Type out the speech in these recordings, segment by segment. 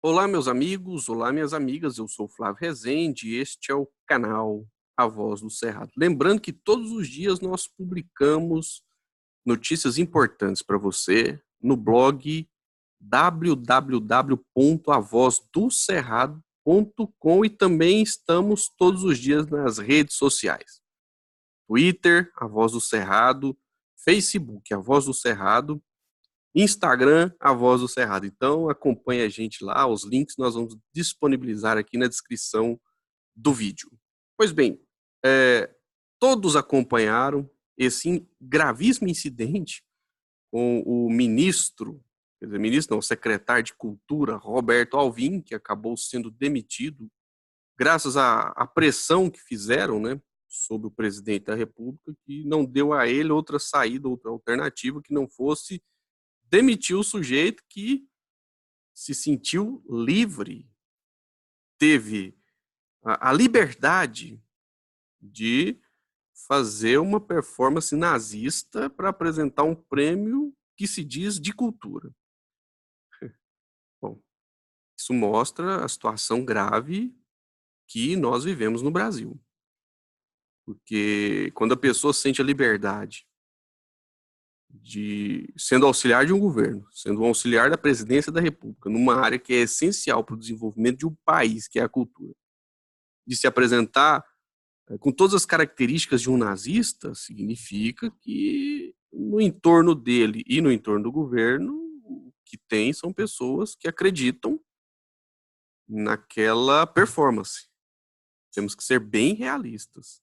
Olá, meus amigos, olá, minhas amigas, eu sou o Flávio Rezende e este é o canal A Voz do Cerrado. Lembrando que todos os dias nós publicamos notícias importantes para você no blog www.avozdocerrado.com e também estamos todos os dias nas redes sociais. Twitter, A Voz do Cerrado, Facebook, A Voz do Cerrado, Instagram, A Voz do Cerrado. Então, acompanhe a gente lá, os links nós vamos disponibilizar aqui na descrição do vídeo. Pois bem, todos acompanharam esse gravíssimo incidente com o ministro, quer dizer, ministro não, secretário de Cultura, Roberto Alvim, que acabou sendo demitido, graças à pressão que fizeram, né, sobre o presidente da República, que não deu a ele outra saída, outra alternativa que não fosse demitiu o sujeito que se sentiu livre, teve a liberdade de fazer uma performance nazista para apresentar um prêmio que se diz de cultura. Bom, isso mostra a situação grave que nós vivemos no Brasil. Porque quando a pessoa sente a liberdade de sendo auxiliar de um governo, sendo um auxiliar da presidência da República, numa área que é essencial para o desenvolvimento de um país, que é a cultura, de se apresentar com todas as características de um nazista, significa que no entorno dele e no entorno do governo, o que tem são pessoas que acreditam naquela performance. Temos que ser bem realistas.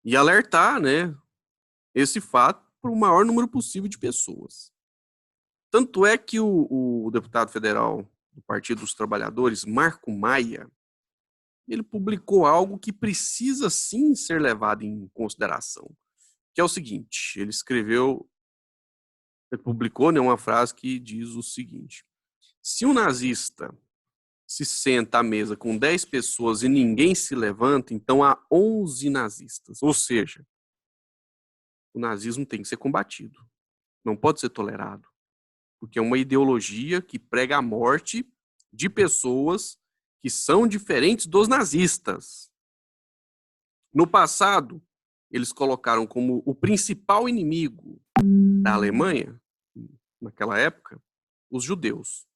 E alertar, né, esse fato para o maior número possível de pessoas. Tanto é que o deputado federal do Partido dos Trabalhadores, Marco Maia, ele publicou algo que precisa sim ser levado em consideração, que é o seguinte, ele publicou, né, uma frase que diz o seguinte: se um nazista se senta à mesa com 10 pessoas e ninguém se levanta, então há 11 nazistas. Ou seja, o nazismo tem que ser combatido, não pode ser tolerado, porque é uma ideologia que prega a morte de pessoas que são diferentes dos nazistas. No passado, eles colocaram como o principal inimigo da Alemanha, naquela época, os judeus.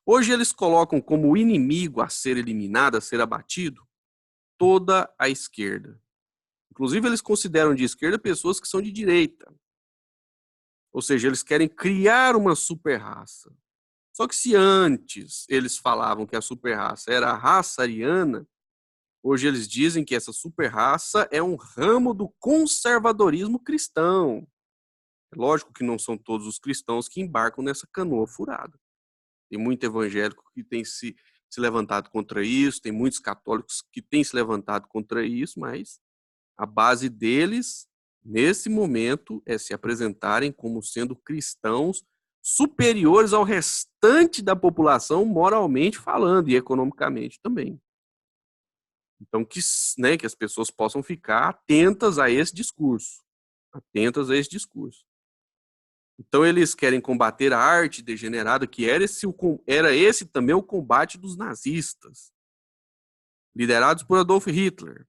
Hoje eles colocam como inimigo a ser eliminado, a ser abatido, toda a esquerda. Inclusive, eles consideram de esquerda pessoas que são de direita. Ou seja, eles querem criar uma super-raça. Só que se antes eles falavam que a super-raça era a raça ariana, hoje eles dizem que essa super-raça é um ramo do conservadorismo cristão. É lógico que não são todos os cristãos que embarcam nessa canoa furada. Tem muito evangélico que tem se levantado contra isso, tem muitos católicos que têm se levantado contra isso, mas a base deles, nesse momento, é se apresentarem como sendo cristãos superiores ao restante da população, moralmente falando e economicamente também. Então, que as pessoas possam ficar atentas a esse discurso. Atentas a esse discurso. Então, eles querem combater a arte degenerada, que era esse também o combate dos nazistas, liderados por Adolf Hitler.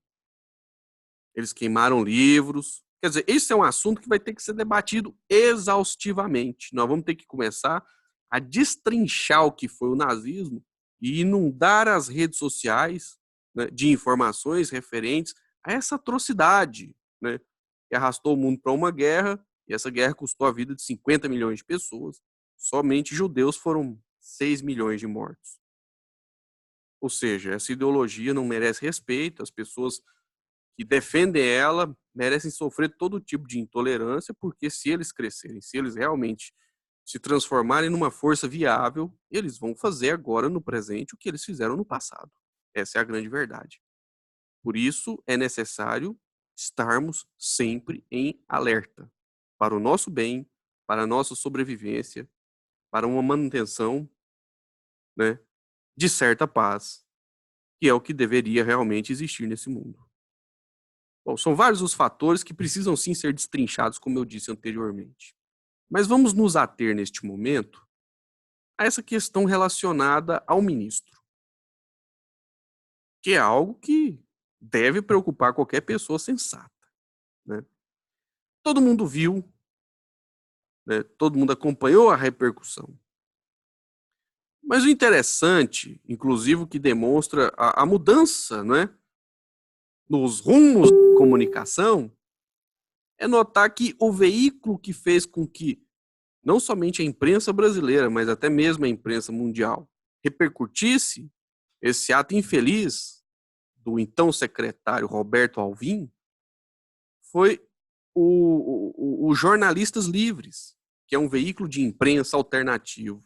Eles queimaram livros. Quer dizer, esse é um assunto que vai ter que ser debatido exaustivamente. Nós vamos ter que começar a destrinchar o que foi o nazismo e inundar as redes sociais, né, de informações referentes a essa atrocidade, né, que arrastou o mundo para uma guerra, e essa guerra custou a vida de 50 milhões de pessoas. Somente judeus foram 6 milhões de mortos. Ou seja, essa ideologia não merece respeito, as pessoas que defendem ela merecem sofrer todo tipo de intolerância, porque se eles crescerem, se eles realmente se transformarem numa força viável, eles vão fazer agora no presente o que eles fizeram no passado. Essa é a grande verdade. Por isso é necessário estarmos sempre em alerta para o nosso bem, para a nossa sobrevivência, para uma manutenção, né, de certa paz, que é o que deveria realmente existir nesse mundo. Bom, são vários os fatores que precisam sim ser destrinchados, como eu disse anteriormente. Mas vamos nos ater neste momento a essa questão relacionada ao ministro, que é algo que deve preocupar qualquer pessoa sensata, né? Todo mundo viu, né? Todo mundo acompanhou a repercussão. Mas o interessante, inclusive o que demonstra a mudança, né, nos rumos da comunicação, é notar que o veículo que fez com que não somente a imprensa brasileira, mas até mesmo a imprensa mundial repercutisse esse ato infeliz do então secretário Roberto Alvim foi o Jornalistas Livres, que é um veículo de imprensa alternativo.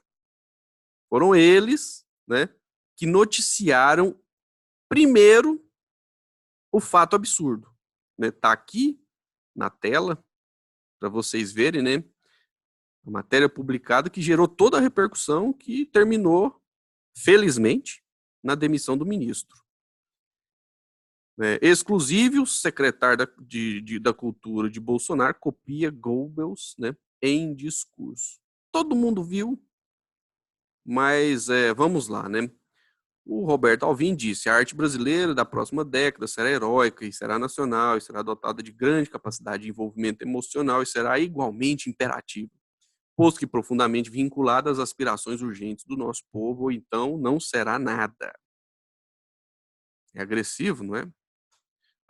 Foram eles, né, que noticiaram primeiro o fato absurdo. Né? Tá aqui na tela para vocês verem, né? A matéria publicada que gerou toda a repercussão que terminou, felizmente, na demissão do ministro. Exclusivo, o secretário da Cultura de Bolsonaro copia Goebbels, né, em discurso. Todo mundo viu, mas vamos lá, né? O Roberto Alvim disse: a arte brasileira da próxima década será heróica e será nacional e será dotada de grande capacidade de envolvimento emocional e será igualmente imperativa, posto que profundamente vinculada às aspirações urgentes do nosso povo, ou então não será nada. É agressivo, não é?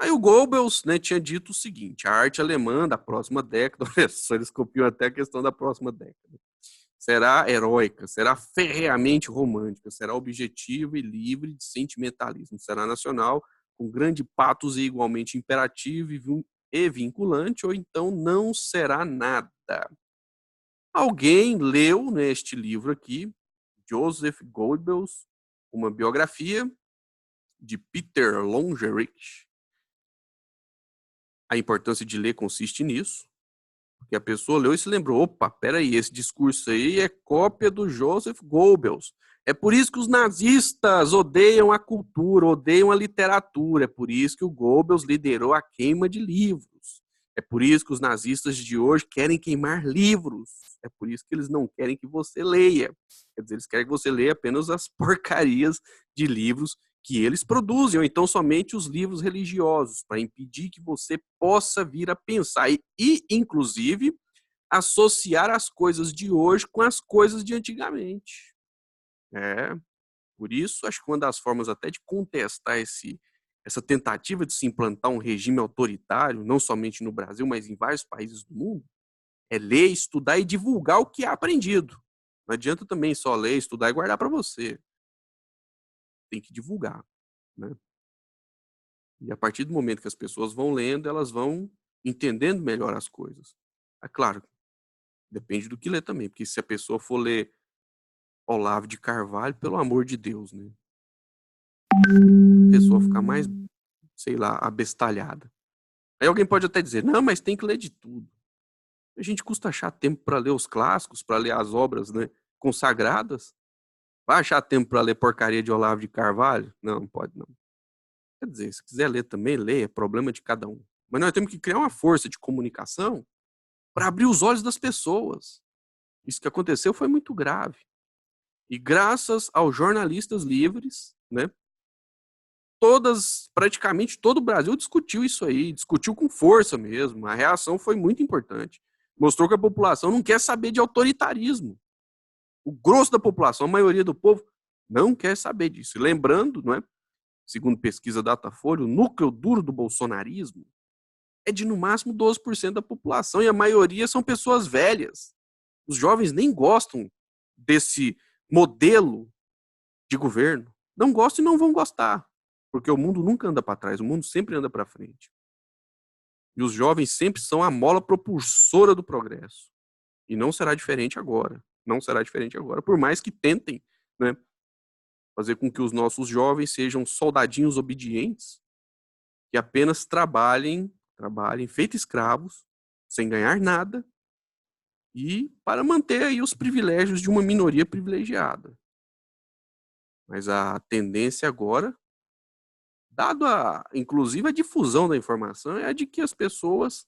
Aí o Goebbels, né, tinha dito o seguinte: a arte alemã da próxima década, olha só, eles copiam até a questão da próxima década, será heróica, será ferreamente romântica, será objetiva e livre de sentimentalismo, será nacional, com grande patos e igualmente imperativo e vinculante, ou então não será nada. Alguém leu neste livro aqui, Joseph Goebbels, uma biografia de Peter Longerich. A importância de ler consiste nisso, porque a pessoa leu e se lembrou: opa, peraí, esse discurso aí é cópia do Joseph Goebbels. É por isso que os nazistas odeiam a cultura, odeiam a literatura. É por isso que o Goebbels liderou a queima de livros. É por isso que os nazistas de hoje querem queimar livros. É por isso que eles não querem que você leia. Quer dizer, eles querem que você leia apenas as porcarias de livros que eles produzem, ou então somente os livros religiosos, para impedir que você possa vir a pensar e, inclusive, associar as coisas de hoje com as coisas de antigamente. Por isso, acho que uma das formas até de contestar essa tentativa de se implantar um regime autoritário, não somente no Brasil, mas em vários países do mundo, é ler, estudar e divulgar o que é aprendido. Não adianta também só ler, estudar e guardar para você. Tem que divulgar, né? E a partir do momento que as pessoas vão lendo, elas vão entendendo melhor as coisas. É claro, depende do que ler também, porque se a pessoa for ler Olavo de Carvalho, pelo amor de Deus, né? A pessoa ficar mais, sei lá, abestalhada. Aí alguém pode até dizer: não, mas tem que ler de tudo. A gente custa achar tempo para ler os clássicos, para ler as obras, né, consagradas. Vai achar tempo para ler porcaria de Olavo de Carvalho? Não, não pode não. Quer dizer, se quiser ler também, lê, é problema de cada um. Mas nós temos que criar uma força de comunicação para abrir os olhos das pessoas. Isso que aconteceu foi muito grave. E graças aos jornalistas livres, né, praticamente todo o Brasil discutiu isso aí, discutiu com força mesmo. A reação foi muito importante. Mostrou que a população não quer saber de autoritarismo. O grosso da população, a maioria do povo, não quer saber disso. E lembrando, não é? Segundo pesquisa Datafolha, o núcleo duro do bolsonarismo é de no máximo 12% da população, e a maioria são pessoas velhas. Os jovens nem gostam desse modelo de governo. Não gostam e não vão gostar, porque o mundo nunca anda para trás, o mundo sempre anda para frente. E os jovens sempre são a mola propulsora do progresso. E não será diferente agora. Não será diferente agora, por mais que tentem, né, fazer com que os nossos jovens sejam soldadinhos obedientes, que apenas trabalhem feito escravos, sem ganhar nada, e para manter aí os privilégios de uma minoria privilegiada. Mas a tendência agora, dado inclusive a difusão da informação, é a de que as pessoas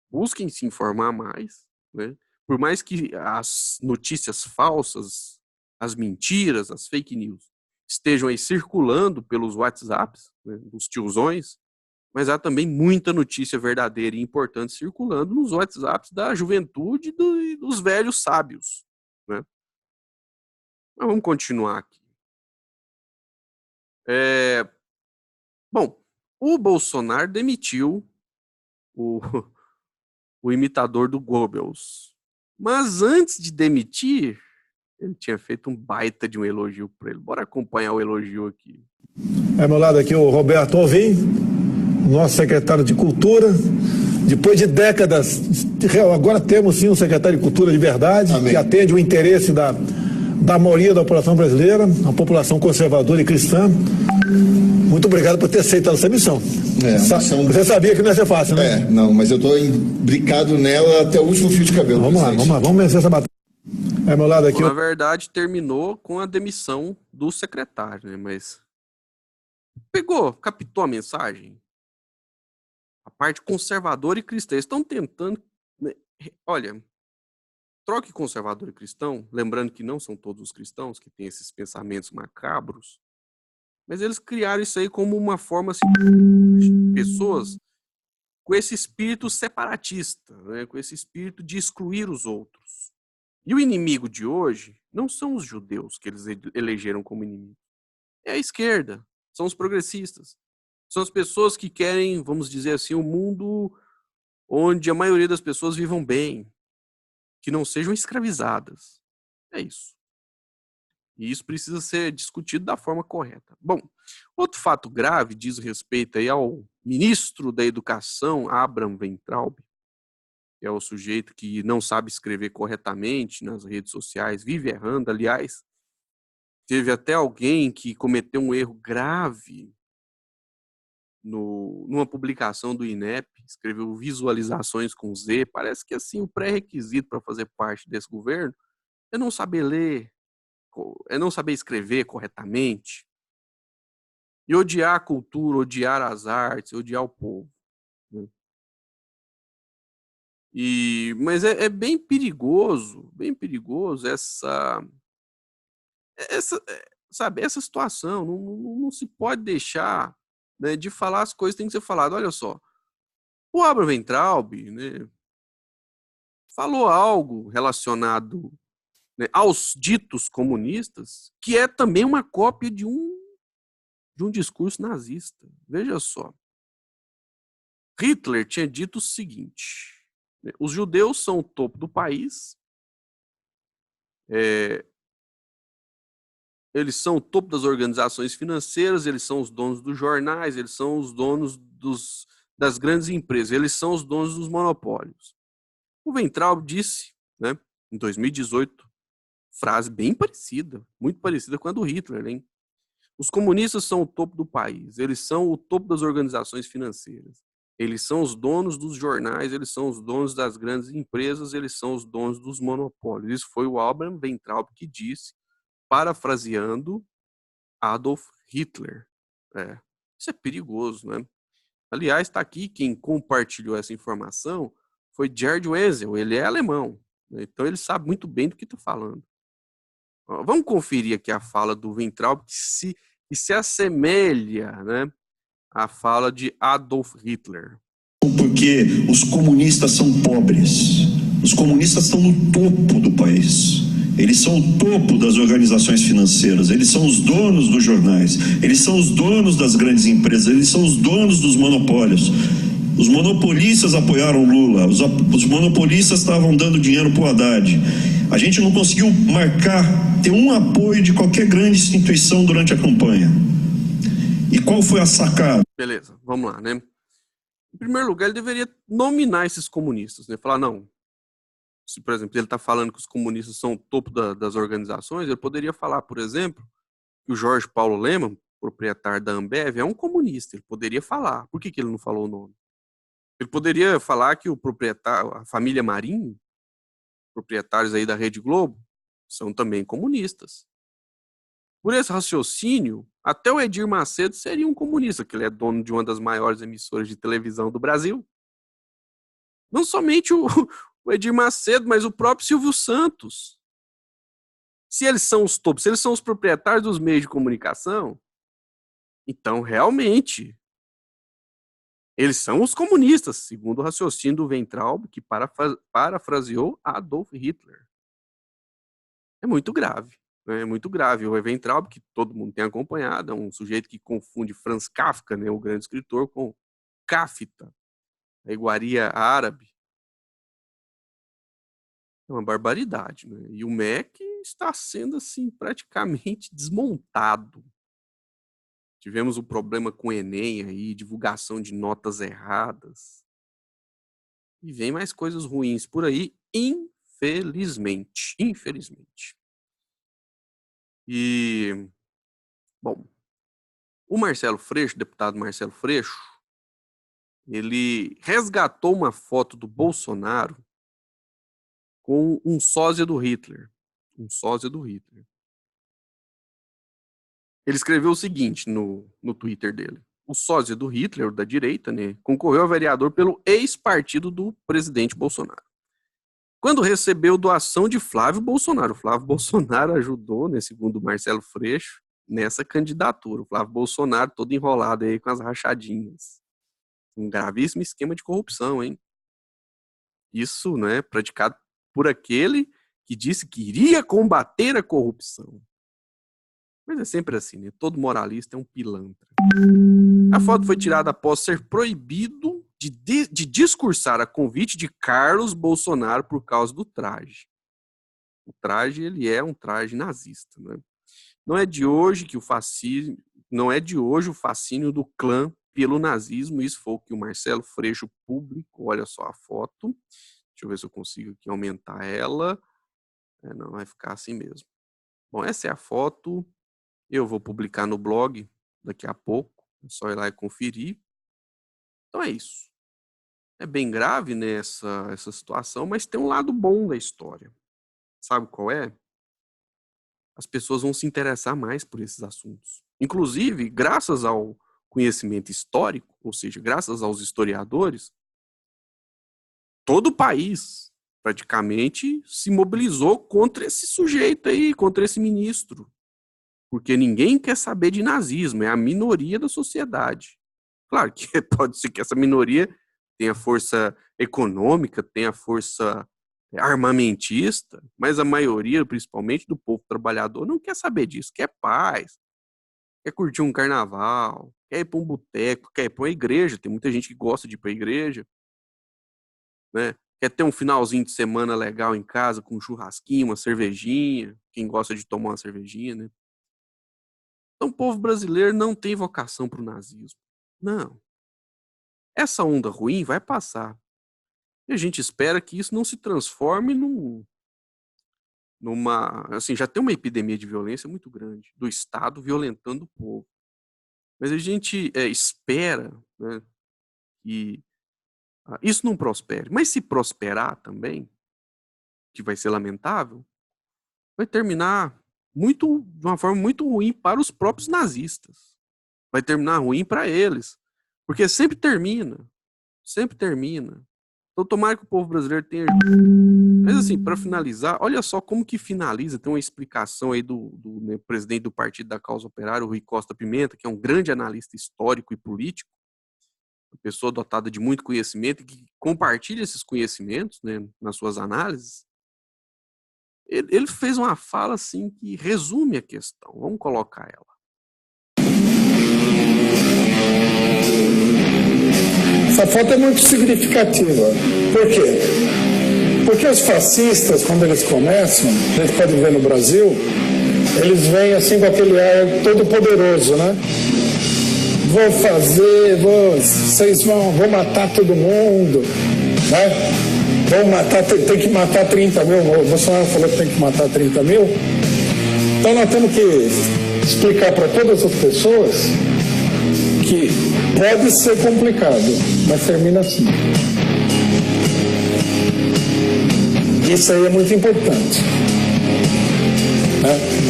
busquem se informar mais, né? Por mais que as notícias falsas as mentiras, as fake news, estejam aí circulando pelos WhatsApps, né, dos tiozões, mas há também muita notícia verdadeira e importante circulando nos WhatsApps da juventude e dos velhos sábios, né? Mas vamos continuar aqui. Bom, o Bolsonaro demitiu o, o imitador do Goebbels. Mas antes de demitir, ele tinha feito um baita de um elogio para ele. Bora acompanhar o elogio aqui. Ao meu lado aqui o Roberto Alvim, nosso secretário de Cultura. Depois de décadas, agora temos sim um secretário de Cultura de verdade, amém, que atende o interesse da maioria da população brasileira, a população conservadora e cristã. Muito obrigado por ter aceitado essa missão. Você sabia que não ia ser fácil, né? Não, mas eu estou imbricado nela até o último fio de cabelo. Vamos lá, vamos vencer essa batalha. Ao meu lado aqui. Na verdade, terminou com a demissão do secretário, né? Mas captou a mensagem? A parte conservadora e cristã estão tentando, né? Olha, troque conservador e cristão, lembrando que não são todos os cristãos que têm esses pensamentos macabros, mas eles criaram isso aí como uma forma assim, de pessoas com esse espírito separatista, né? Com esse espírito de excluir os outros. E o inimigo de hoje não são os judeus que eles elegeram como inimigo. É a esquerda, são os progressistas. São as pessoas que querem, vamos dizer assim, um mundo onde a maioria das pessoas vivam bem, que não sejam escravizadas. É isso. E isso precisa ser discutido da forma correta. Bom, outro fato grave diz respeito aí ao ministro da Educação, Abraham Weintraub, que é o sujeito que não sabe escrever corretamente nas redes sociais, vive errando. Aliás, teve até alguém que cometeu um erro grave numa publicação do INEP, escreveu visualizações com Z. Parece que assim o pré-requisito para fazer parte desse governo é não saber ler, é não saber escrever corretamente e odiar a cultura, odiar as artes, odiar o povo, né? Mas é bem perigoso essa situação. Não se pode deixar, né, de falar as coisas, tem que ser falado. Olha só, o Abraham Weintraub, né, falou algo relacionado, né, aos ditos comunistas, que é também uma cópia de um discurso nazista. Veja só. Hitler tinha dito o seguinte, né, os judeus são o topo do país, eles são o topo das organizações financeiras, eles são os donos dos jornais, eles são os donos das grandes empresas, eles são os donos dos monopólios. O Weintraub disse, né, em 2018, frase bem parecida, muito parecida com a do Hitler, hein? Os comunistas são o topo do país, eles são o topo das organizações financeiras, eles são os donos dos jornais, eles são os donos das grandes empresas, eles são os donos dos monopólios. Isso foi o Abraham Weintraub que disse, parafraseando Adolf Hitler. Isso é perigoso, né? Aliás, está aqui quem compartilhou essa informação foi Gerd Wenzel, ele é alemão, né? Então ele sabe muito bem do que está falando. Vamos conferir aqui a fala do Weintraub, que se assemelha, né, à fala de Adolf Hitler. Porque os comunistas são pobres. Os comunistas estão no topo do país. Eles são o topo das organizações financeiras. Eles são os donos dos jornais. Eles são os donos das grandes empresas. Eles são os donos dos monopólios. Os monopolistas apoiaram Lula. Os monopolistas estavam dando dinheiro para o Haddad. A gente não conseguiu ter um apoio de qualquer grande instituição durante a campanha. E qual foi a sacada? Beleza, vamos lá, né? Em primeiro lugar, ele deveria nominar esses comunistas, né? Falar, não, se, por exemplo, ele está falando que os comunistas são o topo das organizações, ele poderia falar, por exemplo, que o Jorge Paulo Lemann, proprietário da Ambev, é um comunista. Ele poderia falar. Por que ele não falou o nome? Ele poderia falar que o proprietário, a família Marinho, proprietários aí da Rede Globo, são também comunistas. Por esse raciocínio, até o Edir Macedo seria um comunista, que ele é dono de uma das maiores emissoras de televisão do Brasil. Não somente o Edir Macedo, mas o próprio Silvio Santos. Se eles são os topos, se eles são os proprietários dos meios de comunicação, então, realmente, eles são os comunistas, segundo o raciocínio do Weintraub, que parafraseou Adolf Hitler. É muito grave. Né? É muito grave. O Weintraub, que todo mundo tem acompanhado, é um sujeito que confunde Franz Kafka, né, o grande escritor, com Kafta, a iguaria árabe. É uma barbaridade. Né? E o MEC está sendo assim, praticamente desmontado. Tivemos um problema com o Enem aí, divulgação de notas erradas. E vem mais coisas ruins por aí, infelizmente. Infelizmente. E, bom, o Marcelo Freixo, deputado Marcelo Freixo, ele resgatou uma foto do Bolsonaro com um sósia do Hitler. Um sósia do Hitler. Ele escreveu o seguinte no Twitter dele. O sósia do Hitler, da direita, né, concorreu a vereador pelo ex-partido do presidente Bolsonaro. Quando recebeu doação de Flávio Bolsonaro. Flávio Bolsonaro ajudou, né, segundo Marcelo Freixo, nessa candidatura. O Flávio Bolsonaro todo enrolado aí com as rachadinhas. Um gravíssimo esquema de corrupção, hein? Isso, né, praticado por aquele que disse que iria combater a corrupção. Mas é sempre assim, né? Todo moralista é um pilantra. A foto foi tirada após ser proibido de discursar a convite de Carlos Bolsonaro por causa do traje. O traje, ele é um traje nazista, né? Não é de hoje o fascínio do clã pelo nazismo. Isso foi o que o Marcelo Freixo publicou. Olha só a foto. Deixa eu ver se eu consigo aqui aumentar ela. Não, vai ficar assim mesmo. Bom, essa é a foto. Eu vou publicar no blog daqui a pouco. É só ir lá e conferir. Então é isso. É bem grave, né, essa situação, mas tem um lado bom da história. Sabe qual é? As pessoas vão se interessar mais por esses assuntos. Inclusive, graças ao conhecimento histórico, ou seja, graças aos historiadores, todo o país praticamente se mobilizou contra esse sujeito aí, contra esse ministro. Porque ninguém quer saber de nazismo, é a minoria da sociedade. Claro que pode ser que essa minoria tenha força econômica, tenha força armamentista, mas a maioria, principalmente do povo trabalhador, não quer saber disso, quer paz, quer curtir um carnaval, quer ir para um boteco, quer ir para uma igreja, tem muita gente que gosta de ir para a igreja, né? Quer ter um finalzinho de semana legal em casa, com um churrasquinho, uma cervejinha, quem gosta de tomar uma cervejinha, né? Então o povo brasileiro não tem vocação para o nazismo. Não. Essa onda ruim vai passar. E a gente espera que isso não se transforme numa... Assim, já tem uma epidemia de violência muito grande, do Estado violentando o povo. Mas a gente espera, né, que isso não prospere. Mas se prosperar também, que vai ser lamentável, vai terminar de uma forma muito ruim para os próprios nazistas. Vai terminar ruim para eles. Porque sempre termina. Sempre termina. Então, tomara que o povo brasileiro tenha... Mas, assim, para finalizar, olha só como que finaliza. Tem uma explicação aí do né, presidente do Partido da Causa Operária, o Rui Costa Pimenta, que é um grande analista histórico e político, uma pessoa dotada de muito conhecimento e que compartilha esses conhecimentos, né, nas suas análises. Ele fez uma fala, assim, que resume a questão. Vamos colocar ela. Essa foto é muito significativa. Por quê? Porque os fascistas, quando eles começam, a gente pode ver no Brasil, eles vêm assim com aquele ar todo poderoso, né? Vocês vão matar todo mundo, né? Vão matar, tem que matar 30 mil. O Bolsonaro falou que tem que matar 30 mil. Então nós temos que explicar para todas as pessoas que pode ser complicado, mas termina assim. Isso aí é muito importante, né?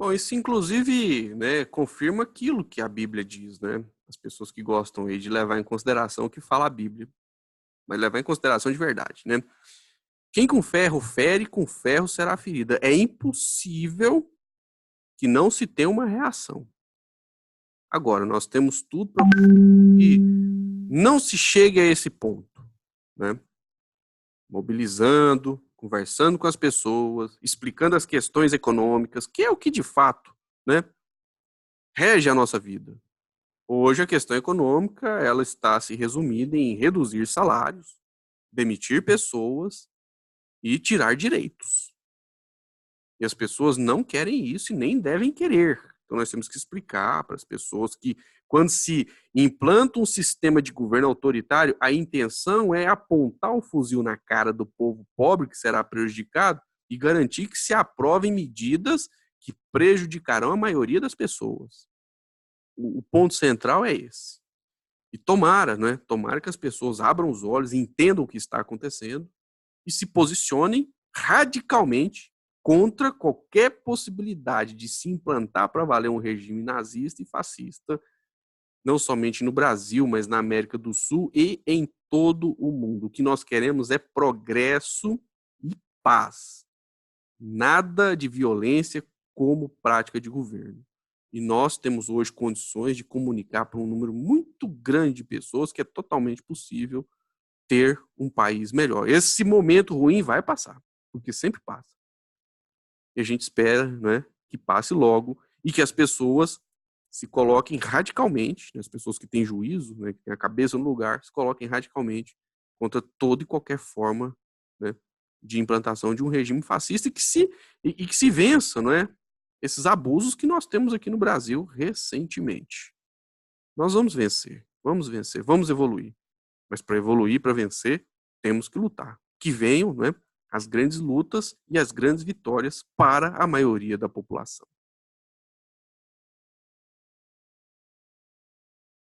Bom, isso inclusive, né, confirma aquilo que a Bíblia diz, né? As pessoas que gostam aí de levar em consideração o que fala a Bíblia, mas levar em consideração de verdade, né? Quem com ferro fere, com ferro será ferida. É impossível que não se tenha uma reação. Agora, nós temos tudo para que não se chegue a esse ponto, né? Mobilizando, conversando com as pessoas, explicando as questões econômicas, que é o que de fato, né, rege a nossa vida. Hoje a questão econômica, ela está se resumindo em reduzir salários, demitir pessoas e tirar direitos. E as pessoas não querem isso e nem devem querer. Então nós temos que explicar para as pessoas que quando se implanta um sistema de governo autoritário, a intenção é apontar o fuzil na cara do povo pobre que será prejudicado e garantir que se aprovem medidas que prejudicarão a maioria das pessoas. O ponto central é esse. E tomara, né? Tomara que as pessoas abram os olhos, entendam o que está acontecendo e se posicionem radicalmente contra qualquer possibilidade de se implantar para valer um regime nazista e fascista, não somente no Brasil, mas na América do Sul e em todo o mundo. O que nós queremos é progresso e paz. Nada de violência como prática de governo. E nós temos hoje condições de comunicar para um número muito grande de pessoas que é totalmente possível ter um país melhor. Esse momento ruim vai passar, porque sempre passa. E a gente espera, né, que passe logo e que as pessoas se coloquem radicalmente, né, as pessoas que têm juízo, né, que têm a cabeça no lugar, se coloquem radicalmente contra toda e qualquer forma, né, de implantação de um regime fascista e que se vença, não é, esses abusos que nós temos aqui no Brasil recentemente. Nós vamos vencer, vamos evoluir. Mas para evoluir, para vencer, temos que lutar. Que venham, né, as grandes lutas e as grandes vitórias para a maioria da população.